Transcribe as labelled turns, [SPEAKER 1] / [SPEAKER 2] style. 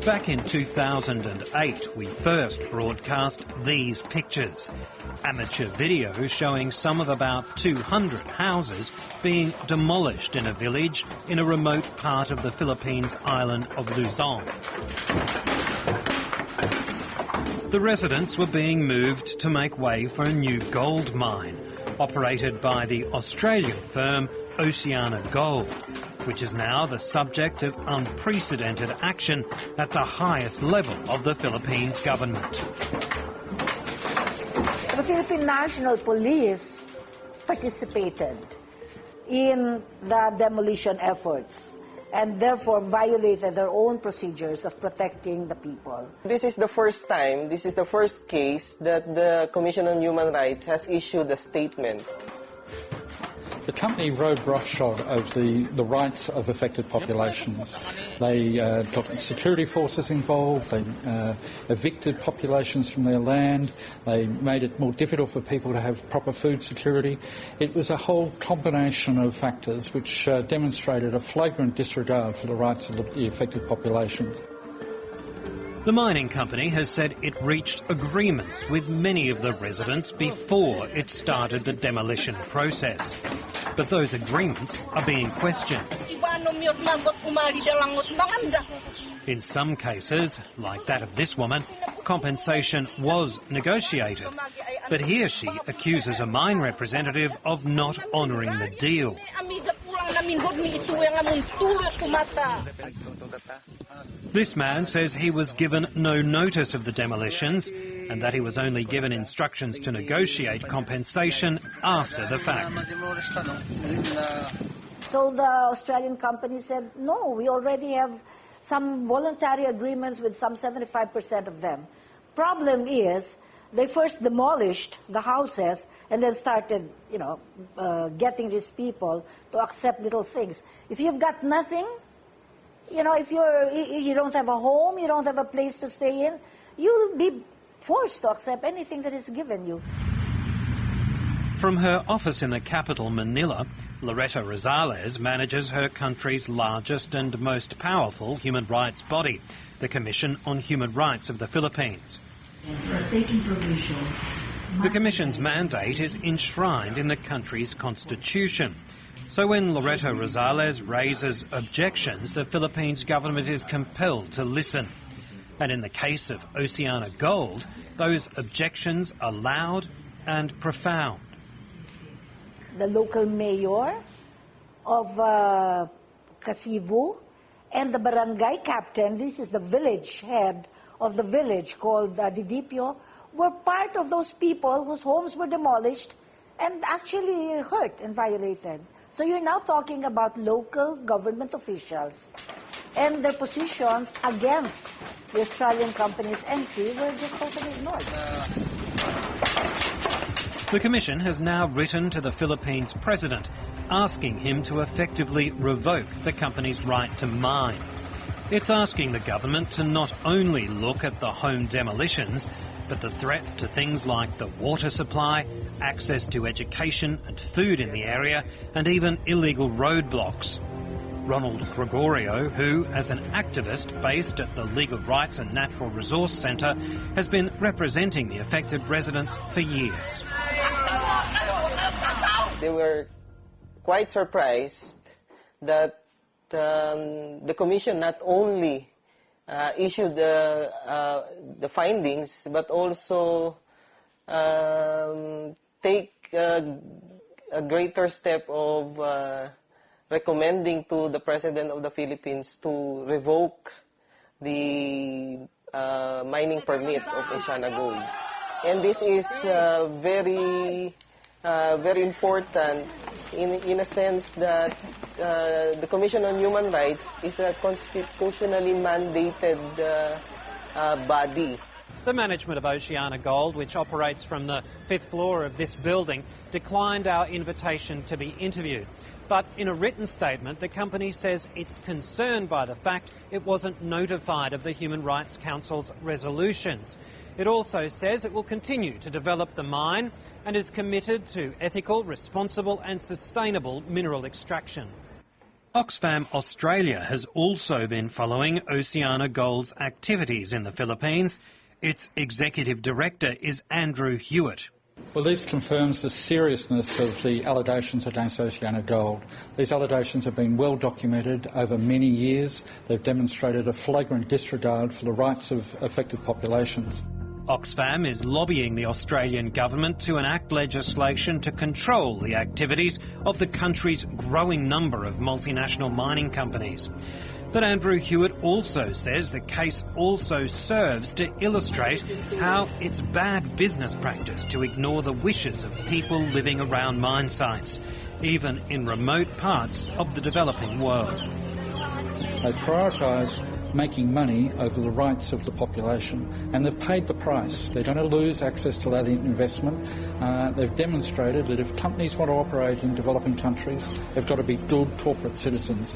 [SPEAKER 1] Back in 2008, we first broadcast these pictures. Amateur video showing some of about 200 houses being demolished in a village in a remote part of the Philippines island of Luzon. The residents were being moved to make way for a new gold mine, operated by the Australian firm Oceana Gold, which is now the subject of unprecedented action at the highest level of the Philippines government.
[SPEAKER 2] The Philippine National Police participated in the demolition efforts and therefore violated their own procedures of protecting the people.
[SPEAKER 3] This is the first time, this is the first case that the Commission on Human Rights has issued a statement.
[SPEAKER 4] The company rode roughshod over the rights of affected populations. They got security forces involved, they evicted populations from their land, they made it more difficult for people to have proper food security. It was a whole combination of factors which demonstrated a flagrant disregard for the rights of the affected populations.
[SPEAKER 1] The mining company has said it reached agreements with many of the residents before it started the demolition process. But those agreements are being questioned. In some cases, like that of this woman, compensation was negotiated. But here she accuses a mine representative of not honouring the deal. This man says he was given no notice of the demolitions and that he was only given instructions to negotiate compensation after the fact.
[SPEAKER 2] So the Australian company said, no, we already have some voluntary agreements with some 75% of them. Problem is, they first demolished the houses and then started, getting these people to accept little things. If you've got nothing, if you don't have a home, you don't have a place to stay in, you'll be forced to accept anything that is given you.
[SPEAKER 1] From her office in the capital, Manila, Loretta Rosales manages her country's largest and most powerful human rights body, the Commission on Human Rights of the Philippines. The Commission's mandate is enshrined in the country's constitution. So when Loretta Rosales raises objections, the Philippines government is compelled to listen. And in the case of Oceana Gold, those objections are loud and profound.
[SPEAKER 2] The local mayor of Kasibu and the barangay captain, this is the village head of the village called Didipio, were part of those people whose homes were demolished and actually hurt and violated. So you're now talking about local government officials and their positions against the Australian company's entry were just totally ignored.
[SPEAKER 1] The Commission has now written to the Philippines president asking him to effectively revoke the company's right to mine. It's asking the government to not only look at the home demolitions, but the threat to things like the water supply, access to education and food in the area, and even illegal roadblocks. Ronald Gregorio, who, as an activist based at the Legal Rights and Natural Resource Centre, has been representing the affected residents for years.
[SPEAKER 3] They were quite surprised that the Commission not only issued the findings, but also take a greater step of recommending to the President of the Philippines to revoke the mining permit of Oceana Gold. And this is very important in a sense that the Commission on Human Rights is a constitutionally mandated body.
[SPEAKER 1] The management of Oceana Gold, which operates from the 5th floor of this building, declined our invitation to be interviewed. But in a written statement, the company says it's concerned by the fact it wasn't notified of the Human Rights Council's resolutions. It also says it will continue to develop the mine and is committed to ethical, responsible and sustainable mineral extraction. Oxfam Australia has also been following Oceana Gold's activities in the Philippines. Its executive director is Andrew Hewitt.
[SPEAKER 4] Well, this confirms the seriousness of the allegations against Oceana Gold. These allegations have been well documented over many years. They've demonstrated a flagrant disregard for the rights of affected populations.
[SPEAKER 1] Oxfam is lobbying the Australian government to enact legislation to control the activities of the country's growing number of multinational mining companies. But Andrew Hewitt also says the case also serves to illustrate how it's bad business practice to ignore the wishes of people living around mine sites, even in remote parts of the developing world.
[SPEAKER 4] They prioritise making money over the rights of the population, and they've paid the price. They're going to lose access to that investment. They've demonstrated that if companies want to operate in developing countries, they've got to be good corporate citizens.